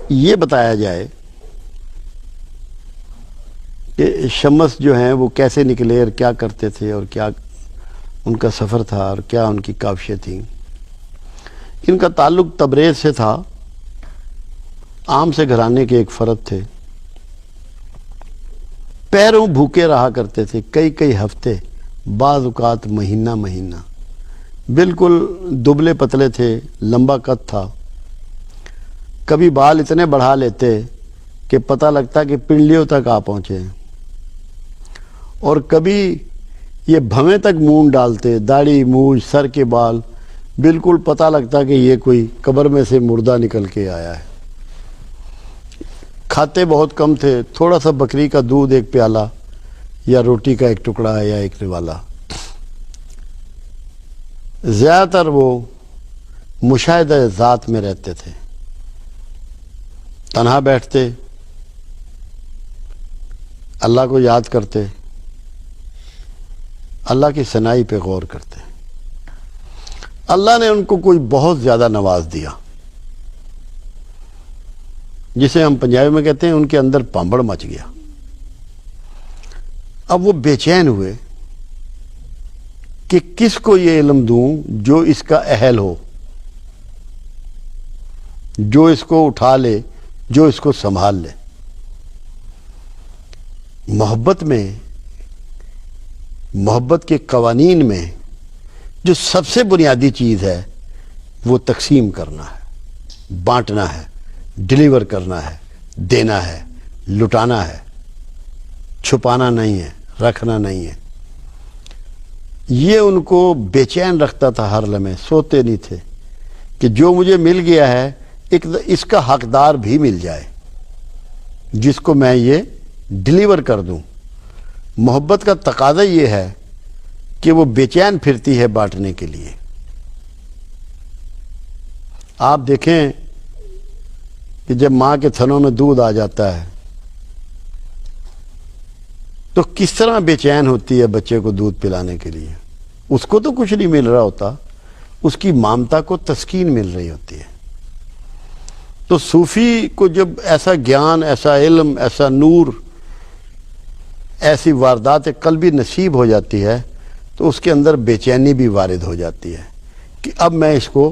یہ بتایا جائے کہ شمس جو ہیں وہ کیسے نکلے اور کیا کرتے تھے اور کیا ان کا سفر تھا اور کیا ان کی کاوشیں تھیں۔ ان کا تعلق تبریز سے تھا، عام سے گھرانے کے ایک فرد تھے، پیروں بھوکے رہا کرتے تھے کئی کئی ہفتے، بعض اوقات مہینہ مہینہ، بالکل دبلے پتلے تھے، لمبا قد تھا، کبھی بال اتنے بڑھا لیتے کہ پتہ لگتا کہ پنڈلیوں تک آ پہنچے، اور کبھی یہ بھویں تک مونڈ ڈالتے، داڑھی مونچھ سر کے بال، بالکل پتہ لگتا کہ یہ کوئی قبر میں سے مردہ نکل کے آیا ہے۔ کھاتے بہت کم تھے، تھوڑا سا بکری کا دودھ ایک پیالہ یا روٹی کا ایک ٹکڑا یا ایک نوالا۔ زیادہ تر وہ مشاہدہ ذات میں رہتے تھے، تنہا بیٹھتے، اللہ کو یاد کرتے، اللہ کی ثنائی پہ غور کرتے۔ اللہ نے ان کو کوئی بہت زیادہ نواز دیا، جسے ہم پنجابی میں کہتے ہیں ان کے اندر پامبڑ مچ گیا۔ اب وہ بے چین ہوئے کہ کس کو یہ علم دوں جو اس کا اہل ہو، جو اس کو اٹھا لے، جو اس کو سنبھال لے۔ محبت کے قوانین میں جو سب سے بنیادی چیز ہے وہ تقسیم کرنا ہے، بانٹنا ہے، ڈیلیور کرنا ہے، دینا ہے، لٹانا ہے، چھپانا نہیں ہے، رکھنا نہیں ہے۔ یہ ان کو بے چین رکھتا تھا، ہر لمحے سوتے نہیں تھے کہ جو مجھے مل گیا ہے اس کا حقدار بھی مل جائے، جس کو میں یہ ڈیلیور کر دوں۔ محبت کا تقاضا یہ ہے کہ وہ بے چین پھرتی ہے بانٹنے کے لیے۔ آپ دیکھیں کہ جب ماں کے تھنوں میں دودھ آ جاتا ہے تو کس طرح بے چین ہوتی ہے بچے کو دودھ پلانے کے لیے۔ اس کو تو کچھ نہیں مل رہا ہوتا، اس کی مامتا کو تسکین مل رہی ہوتی ہے۔ تو صوفی کو جب ایسا گیان، ایسا علم، ایسا نور، ایسی واردات قلبی نصیب ہو جاتی ہے تو اس کے اندر بے چینی بھی وارد ہو جاتی ہے کہ اب میں اس کو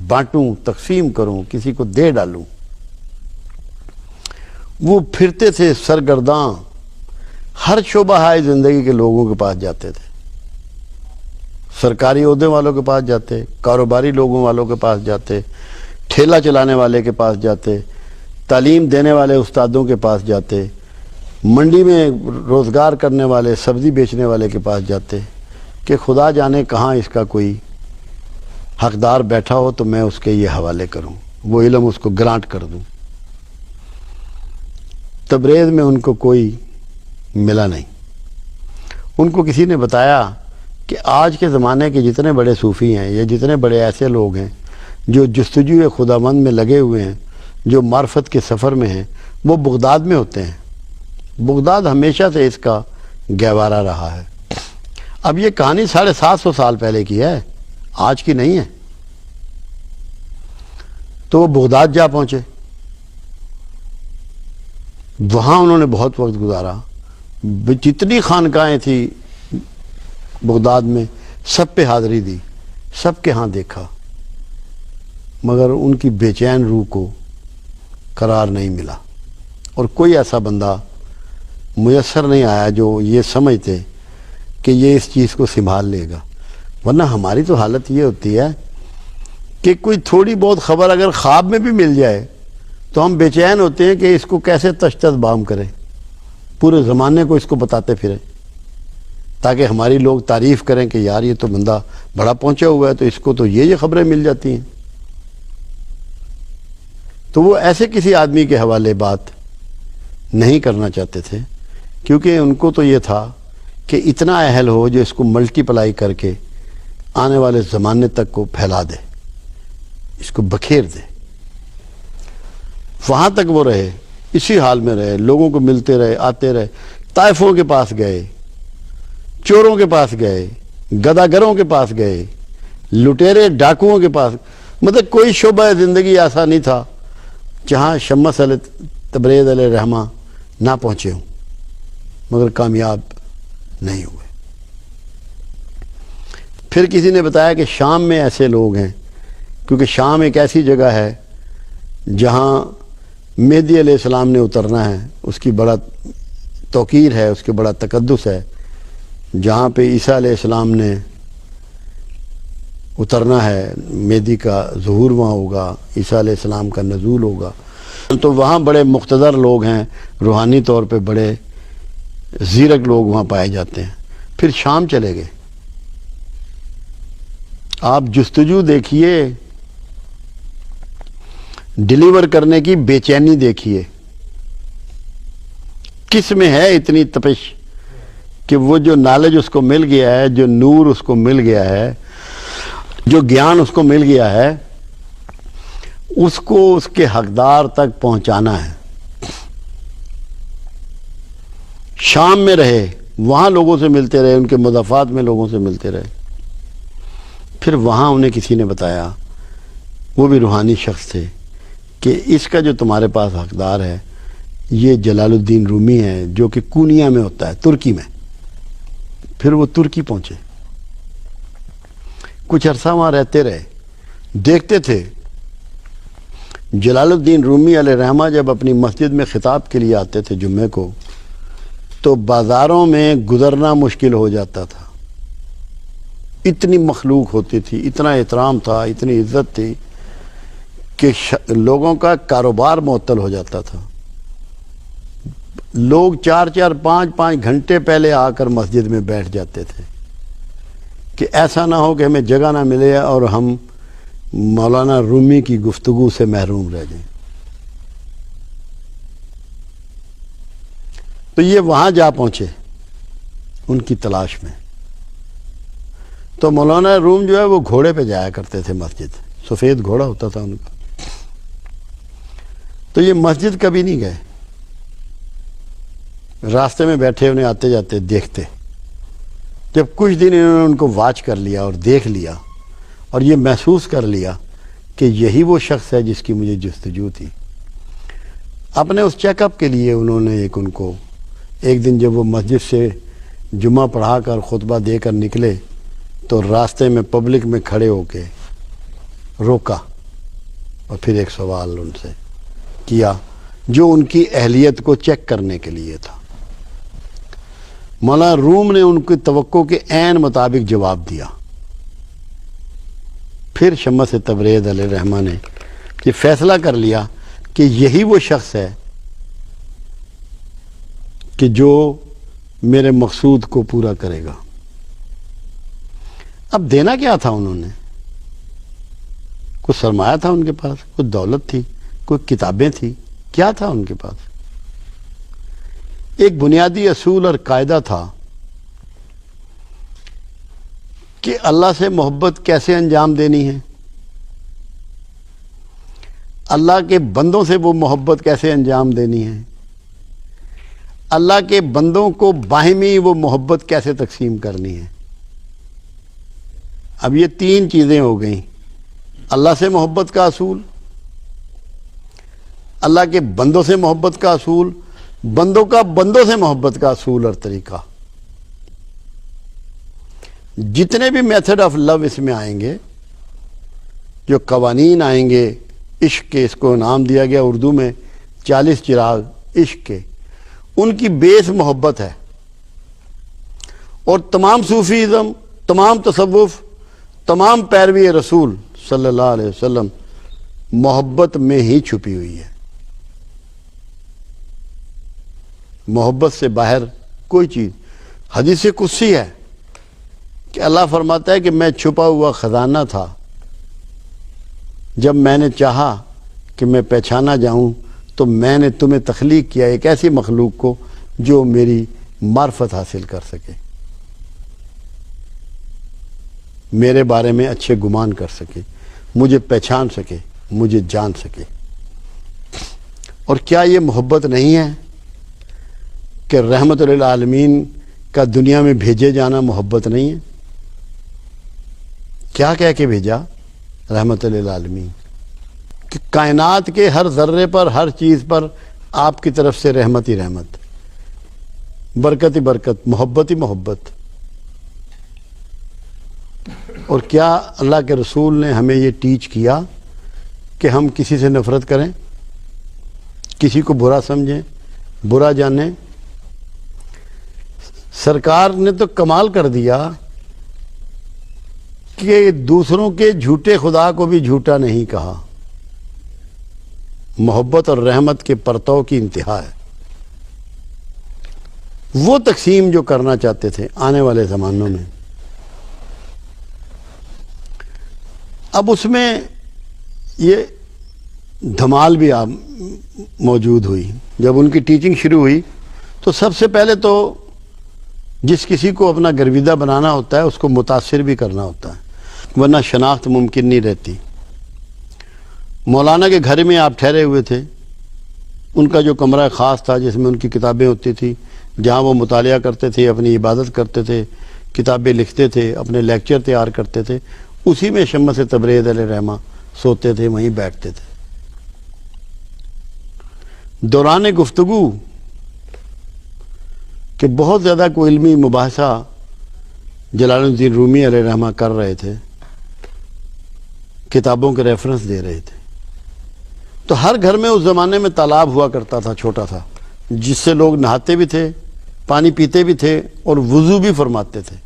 بانٹوں، تقسیم کروں، کسی کو دے ڈالوں۔ وہ پھرتے تھے سرگرداں، ہر شعبہ ہائے زندگی کے لوگوں کے پاس جاتے تھے، سرکاری عہدے والوں کے پاس جاتے، کاروباری لوگوں والوں کے پاس جاتے، ٹھیلا چلانے والے کے پاس جاتے، تعلیم دینے والے استادوں کے پاس جاتے، منڈی میں روزگار کرنے والے، سبزی بیچنے والے کے پاس جاتے کہ خدا جانے کہاں اس کا کوئی حقدار بیٹھا ہو تو میں اس کے یہ حوالے کروں، وہ علم اس کو گرانٹ کر دوں۔ تبریز میں ان کو کوئی ملا نہیں۔ ان کو کسی نے بتایا کہ آج کے زمانے کے جتنے بڑے صوفی ہیں یا جتنے بڑے ایسے لوگ ہیں جو جستجو خداوند میں لگے ہوئے ہیں، جو معرفت کے سفر میں ہیں، وہ بغداد میں ہوتے ہیں۔ بغداد ہمیشہ سے اس کا گہوارہ رہا ہے۔ اب یہ کہانی 750 سال پہلے کی ہے، آج کی نہیں ہے۔ تو وہ بغداد جا پہنچے، وہاں انہوں نے بہت وقت گزارا، جتنی خانقاہیں تھی بغداد میں سب پہ حاضری دی، سب کے ہاں دیکھا، مگر ان کی بے چین روح کو قرار نہیں ملا، اور کوئی ایسا بندہ میسر نہیں آیا جو یہ سمجھتے کہ یہ اس چیز کو سنبھال لے گا۔ ورنہ ہماری تو حالت یہ ہوتی ہے کہ کوئی تھوڑی بہت خبر اگر خواب میں بھی مل جائے تو ہم بے چین ہوتے ہیں کہ اس کو کیسے تشتت بام کریں، پورے زمانے کو اس کو بتاتے پھریں تاکہ ہماری لوگ تعریف کریں کہ یار یہ تو بندہ بڑا پہنچا ہوا ہے، تو اس کو تو یہ خبریں مل جاتی ہیں۔ تو وہ ایسے کسی آدمی کے حوالے بات نہیں کرنا چاہتے تھے، کیونکہ ان کو تو یہ تھا کہ اتنا اہل ہو جو اس کو ملٹی پلائی کر کے آنے والے زمانے تک کو پھیلا دے، اس کو بکھیر دے۔ وہاں تک وہ رہے، اسی حال میں رہے، لوگوں کو ملتے رہے، آتے رہے، طائفوں کے پاس گئے، چوروں کے پاس گئے، گداگروں کے پاس گئے، لٹیرے ڈاکوؤں کے پاس، مطلب کوئی شعبہ زندگی ایسا نہیں تھا جہاں شمس علیہ تبریز علیہ رحمہ نہ پہنچے ہوں، مگر کامیاب نہیں ہوئے۔ پھر کسی نے بتایا کہ شام میں ایسے لوگ ہیں، کیونکہ شام ایک ایسی جگہ ہے جہاں مہدی علیہ السلام نے اترنا ہے، اس کی بڑا توقیر ہے، اس کے بڑا تقدس ہے، جہاں پہ عیسیٰ علیہ السلام نے اترنا ہے، مہدی کا ظہور وہاں ہوگا، عیسیٰ علیہ السلام کا نزول ہوگا، تو وہاں بڑے مقتدر لوگ ہیں، روحانی طور پہ بڑے زیرک لوگ وہاں پائے جاتے ہیں۔ پھر شام چلے گئے۔ آپ جستجو دیکھیے، ڈیلیور کرنے کی بے چینی دیکھیے، کس میں ہے اتنی تپش کہ وہ جو نالج اس کو مل گیا ہے، جو نور اس کو مل گیا ہے، جو گیان اس کو مل گیا ہے، اس کو اس کے حقدار تک پہنچانا ہے۔ شام میں رہے، وہاں لوگوں سے ملتے رہے، ان کے مضافات میں لوگوں سے ملتے رہے۔ پھر وہاں انہیں کسی نے بتایا، وہ بھی روحانی شخص تھے، کہ اس کا جو تمہارے پاس حقدار ہے یہ جلال الدین رومی ہے، جو کہ کونیا میں ہوتا ہے، ترکی میں۔ پھر وہ ترکی پہنچے، کچھ عرصہ وہاں رہتے رہے، دیکھتے تھے جلال الدین رومی علیہ رحمہ جب اپنی مسجد میں خطاب کے لیے آتے تھے جمعے کو، تو بازاروں میں گزرنا مشکل ہو جاتا تھا، اتنی مخلوق ہوتی تھی، اتنا احترام تھا، اتنی عزت تھی کہ لوگوں کا کاروبار معطل ہو جاتا تھا۔ لوگ 4 5 گھنٹے پہلے آ کر مسجد میں بیٹھ جاتے تھے کہ ایسا نہ ہو کہ ہمیں جگہ نہ ملے اور ہم مولانا رومی کی گفتگو سے محروم رہ جائیں۔ تو یہ وہاں جا پہنچے ان کی تلاش میں۔ تو مولانا روم جو ہے وہ گھوڑے پہ جایا کرتے تھے مسجد، سفید گھوڑا ہوتا تھا ان کا۔ تو یہ مسجد کبھی نہیں گئے، راستے میں بیٹھے انہیں آتے جاتے دیکھتے۔ جب کچھ دن انہوں نے ان کو واچ کر لیا اور دیکھ لیا اور یہ محسوس کر لیا کہ یہی وہ شخص ہے جس کی مجھے جستجو تھی، اپنے اس چیک اپ کے لیے انہوں نے ایک دن جب وہ مسجد سے جمعہ پڑھا کر خطبہ دے کر نکلے تو راستے میں پبلک میں کھڑے ہو کے روکا اور پھر ایک سوال ان سے کیا جو ان کی اہلیت کو چیک کرنے کے لیے تھا۔ مولانا روم نے ان کی توقع کے عین مطابق جواب دیا۔ پھر شمس تبریز علیہ رحمہ نے یہ فیصلہ کر لیا کہ یہی وہ شخص ہے کہ جو میرے مقصود کو پورا کرے گا۔ اب دینا کیا تھا انہوں نے؟ کوئی سرمایہ تھا ان کے پاس، کوئی دولت تھی، کوئی کتابیں تھی، کیا تھا ان کے پاس؟ ایک بنیادی اصول اور قاعدہ تھا کہ اللہ سے محبت کیسے انجام دینی ہے، اللہ کے بندوں سے وہ محبت کیسے انجام دینی ہے، اللہ کے بندوں کو باہمی وہ محبت کیسے تقسیم کرنی ہے۔ اب یہ 3 چیزیں ہو گئیں، اللہ سے محبت کا اصول، اللہ کے بندوں سے محبت کا اصول، بندوں کا بندوں سے محبت کا اصول اور طریقہ۔ جتنے بھی میتھڈ آف لو اس میں آئیں گے، جو قوانین آئیں گے عشق کے، اس کو نام دیا گیا اردو میں 40 چراغ عشق کے، ان کی بیس محبت ہے۔ اور تمام صوفیزم، تمام تصوف، تمام پیروی رسول صلی اللہ علیہ وسلم محبت میں ہی چھپی ہوئی ہے۔ محبت سے باہر کوئی چیز، حدیث قدسی ہے کہ اللہ فرماتا ہے کہ میں چھپا ہوا خزانہ تھا، جب میں نے چاہا کہ میں پہچانا جاؤں تو میں نے تمہیں تخلیق کیا ایک ایسی مخلوق کو جو میری معرفت حاصل کر سکے، میرے بارے میں اچھے گمان کر سکے، مجھے پہچان سکے، مجھے جان سکے۔ اور کیا یہ محبت نہیں ہے کہ رحمت للعالمین کا دنیا میں بھیجے جانا محبت نہیں ہے؟ کیا کہہ کے بھیجا رحمت للعالمین؟ کہ کائنات کے ہر ذرے پر، ہر چیز پر آپ کی طرف سے رحمت ہی رحمت، برکت ہی برکت، محبت ہی محبت۔ اور کیا اللہ کے رسول نے ہمیں یہ ٹیچ کیا کہ ہم کسی سے نفرت کریں، کسی کو برا سمجھیں، برا جانیں؟ سرکار نے تو کمال کر دیا کہ دوسروں کے جھوٹے خدا کو بھی جھوٹا نہیں کہا۔ محبت اور رحمت کے پرتو کی انتہا ہے۔ وہ تقسیم جو کرنا چاہتے تھے آنے والے زمانوں میں، اب اس میں یہ دھمال بھی موجود ہوئی۔ جب ان کی ٹیچنگ شروع ہوئی تو سب سے پہلے تو جس کسی کو اپنا گرویدہ بنانا ہوتا ہے اس کو متاثر بھی کرنا ہوتا ہے، ورنہ شناخت ممکن نہیں رہتی۔ مولانا کے گھر میں آپ ٹھہرے ہوئے تھے، ان کا جو کمرہ خاص تھا جس میں ان کی کتابیں ہوتی تھی، جہاں وہ مطالعہ کرتے تھے، اپنی عبادت کرتے تھے، کتابیں لکھتے تھے، اپنے لیکچر تیار کرتے تھے، اسی میں شمس تبریز علیہ رحمہ سوتے تھے، وہیں بیٹھتے تھے۔ دوران گفتگو کہ بہت زیادہ کوئی علمی مباحثہ جلال الدین رومی علیہ رحمہ کر رہے تھے، کتابوں کے ریفرنس دے رہے تھے، تو ہر گھر میں اس زمانے میں تالاب ہوا کرتا تھا، چھوٹا تھا، جس سے لوگ نہاتے بھی تھے، پانی پیتے بھی تھے اور وضو بھی فرماتے تھے۔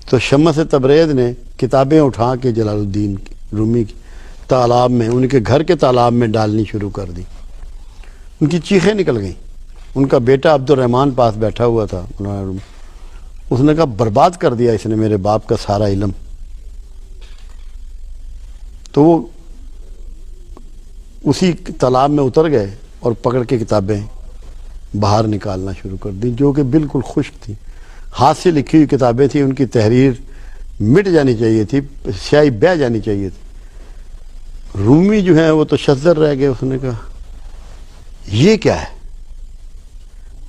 تو شمس تبریز نے کتابیں اٹھا کے جلال الدین رومی کی تالاب میں، ان کے گھر کے تالاب میں ڈالنی شروع کر دی۔ ان کی چیخیں نکل گئیں۔ ان کا بیٹا عبد الرحمن پاس بیٹھا ہوا تھا، اس نے کہا برباد کر دیا اس نے میرے باپ کا سارا علم۔ تو وہ اسی تالاب میں اتر گئے اور پکڑ کے کتابیں باہر نکالنا شروع کر دی، جو کہ بالکل خشک تھی، ہاتھ سے لکھی ہوئی کتابیں تھیں، ان کی تحریر مٹ جانی چاہیے تھی، سیاہی بہہ جانی چاہیے تھی۔ رومی جو ہیں وہ تو شذر رہ گئے۔ اس نے کہا یہ کیا ہے؟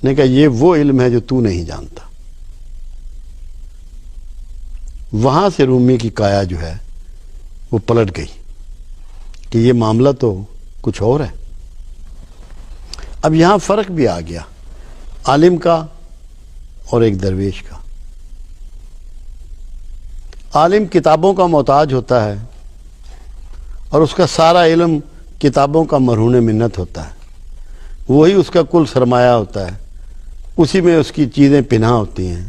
نے کہا یہ وہ علم ہے جو تو نہیں جانتا۔ وہاں سے رومی کی کایا جو ہے وہ پلٹ گئی کہ یہ معاملہ تو کچھ اور ہے۔ اب یہاں فرق بھی آ گیا عالم کا اور ایک درویش کا۔ عالم کتابوں کا محتاج ہوتا ہے اور اس کا سارا علم کتابوں کا مرہون منت ہوتا ہے، وہی اس کا کل سرمایہ ہوتا ہے، اسی میں اس کی چیزیں پنہا ہوتی ہیں۔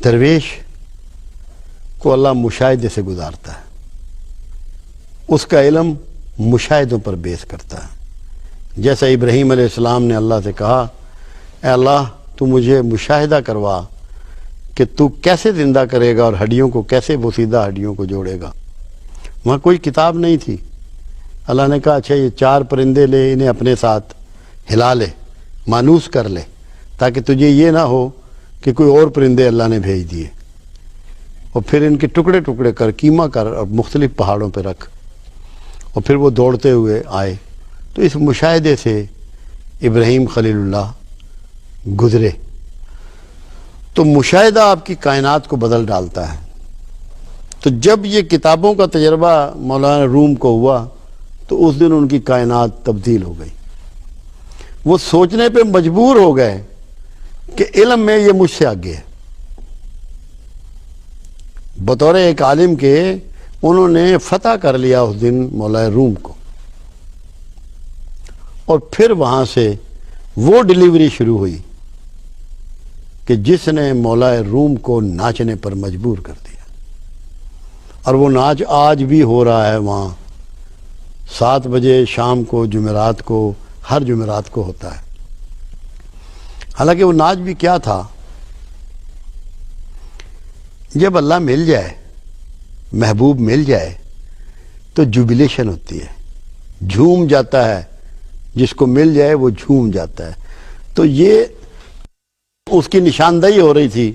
درویش کو اللہ مشاہدے سے گزارتا ہے، اس کا علم مشاہدوں پر بیس کرتا ہے۔ جیسا ابراہیم علیہ السلام نے اللہ سے کہا اے اللہ تو مجھے مشاہدہ کروا کہ تو کیسے زندہ کرے گا اور ہڈیوں کو کیسے بوسیدہ ہڈیوں کو جوڑے گا۔ وہاں کوئی کتاب نہیں تھی۔ اللہ نے کہا اچھا یہ 4 پرندے لے، انہیں اپنے ساتھ ہلا لے، مانوس کر لے، تاکہ تجھے یہ نہ ہو کہ کوئی اور پرندے اللہ نے بھیج دیے، اور پھر ان کے ٹکڑے ٹکڑے کر، قیمہ کر اور مختلف پہاڑوں پہ رکھ، اور پھر وہ دوڑتے ہوئے آئے۔ تو اس مشاہدے سے ابراہیم خلیل اللہ گزرے۔ تو مشاہدہ آپ کی کائنات کو بدل ڈالتا ہے۔ تو جب یہ کتابوں کا تجربہ مولانا روم کو ہوا تو اس دن ان کی کائنات تبدیل ہو گئی۔ وہ سوچنے پہ مجبور ہو گئے کہ علم میں یہ مجھ سے آگے ہے۔ بطور ایک عالم کے انہوں نے فتح کر لیا اس دن مولانا روم کو، اور پھر وہاں سے وہ ڈیلیوری شروع ہوئی کہ جس نے مولانا روم کو ناچنے پر مجبور کر دیا، اور وہ ناچ آج بھی ہو رہا ہے وہاں 7 بجے شام کو، جمعرات کو، ہر جمعرات کو ہوتا ہے۔ حالانکہ وہ ناچ بھی کیا تھا؟ جب اللہ مل جائے، محبوب مل جائے تو جوبلیشن ہوتی ہے، جھوم جاتا ہے، جس کو مل جائے وہ جھوم جاتا ہے۔ تو یہ اس کی نشاندہی ہو رہی تھی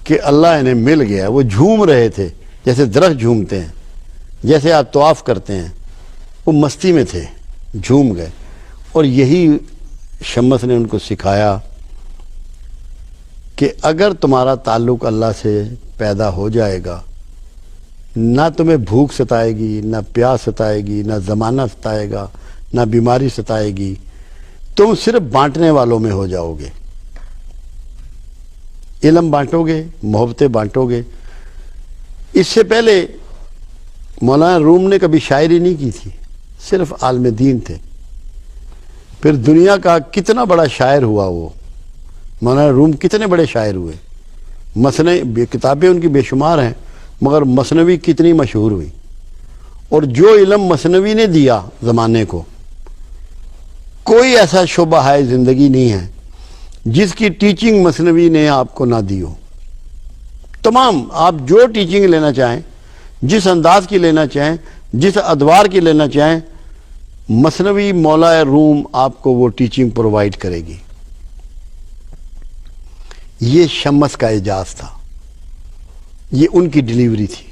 کہ اللہ انہیں مل گیا۔ وہ جھوم رہے تھے جیسے درخت جھومتے ہیں، جیسے آپ طواف کرتے ہیں، وہ مستی میں تھے، جھوم گئے۔ اور یہی شمس نے ان کو سکھایا کہ اگر تمہارا تعلق اللہ سے پیدا ہو جائے گا، نہ تمہیں بھوک ستائے گی، نہ پیاس ستائے گی، نہ زمانہ ستائے گا، نہ بیماری ستائے گی، تم صرف بانٹنے والوں میں ہو جاؤ گے، علم بانٹو گے، محبتیں بانٹو گے۔ اس سے پہلے مولانا روم نے کبھی شاعری نہیں کی تھی، صرف عالم دین تھے۔ پھر دنیا کا کتنا بڑا شاعر ہوا وہ، مولانا روم کتنے بڑے شاعر ہوئے، مثنوی کتابیں ان کی بے شمار ہیں، مگر مثنوی کتنی مشہور ہوئی۔ اور جو علم مثنوی نے دیا زمانے کو، کوئی ایسا شعبہ ہے زندگی نہیں ہے جس کی ٹیچنگ مثنوی نے آپ کو نہ دی ہو۔ تمام آپ جو ٹیچنگ لینا چاہیں، جس انداز کی لینا چاہیں، جس ادوار کی لینا چاہیں، مثنوی مولا روم آپ کو وہ ٹیچنگ پرووائڈ کرے گی۔ یہ شمس کا اعجاز تھا، یہ ان کی ڈیلیوری تھی۔